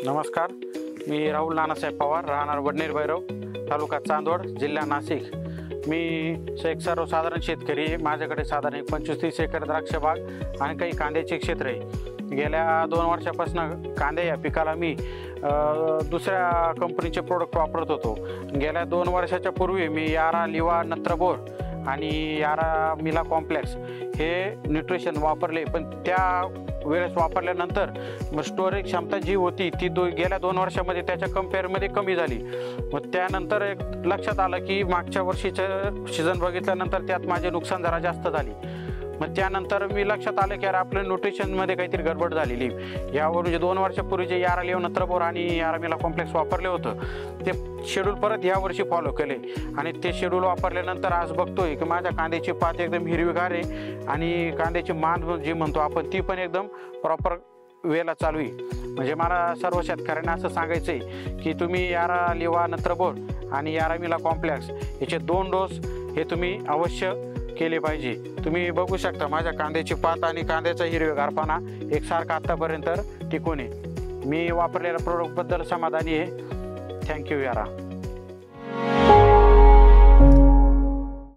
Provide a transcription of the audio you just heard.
नमस्कार, मी राहुल नानासाहेब पवार, राहणार वडनेर भैरव, तालुका चांदवड, जिल्हा नाशिक। मी एक सर्वसाधारण शेतकरी आहे। माझ्याकडे साधारण 25-30 एकर द्राक्ष बाग आणि काही कांद्याचे क्षेत्र आहे। गेल्या 2 वर्षापासून कांद्या या पिकाला मी दुसऱ्या कंपनीचे प्रोडक्ट वापरत होतो। गेल्या 2 वर्षाच्या पूर्वी मी यारा लिवा नत्रबोर आणि यारा मिला कॉम्प्लेक्स हे न्यूट्रिशन वापरले, पण त्या वेळेस वापरल्यानंतर मग स्टोरेज क्षमता जी होती ती गेल्या 2 वर्षामध्ये त्याच्या कंपेअरमध्ये कमी झाली। मग त्यानंतर एक लक्षात आलं की मागच्या वर्षीचं सीझन बघितल्यानंतर त्यात माझे नुकसान जरा जास्त झाली। मग त्यानंतर मी लक्षात आलं की यार आपल्या न्यूट्रिशनमध्ये काहीतरी गडबड झालेली। यावरून जे 2 वर्षापूर्वी जे यारा लिवा नत्रबोर आणि यारा मिला कॉम्प्लेक्स वापरले होतं ते शेड्यूल परत यावर्षी फॉलो केले आणि ते शेड्यूल वापरल्यानंतर आज बघतोय की माझ्या कांद्याची पात एकदम हिरवीगार आहे आणि कांद्याची मान जी म्हणतो आपण ती पण एकदम प्रॉपर वेला चालू आहे। म्हणजे मला सर्व शेतकऱ्यांना असं सांगायचं आहे की तुम्ही यारा लिवा नत्रबोर आणि यारा मिला कॉम्प्लेक्स याचे 2 डोस हे तुम्ही अवश्य केले पाहिजे। तुम्ही बघू शकता माझ्या कांद्याची पात आणि कांद्याचा हिरवेगारपणा एकसारखा आत्तापर्यंत टिकून आहे। मी वापरलेल्या प्रोडक्टबद्दल समाधानी आहे। थँक्यू यारा।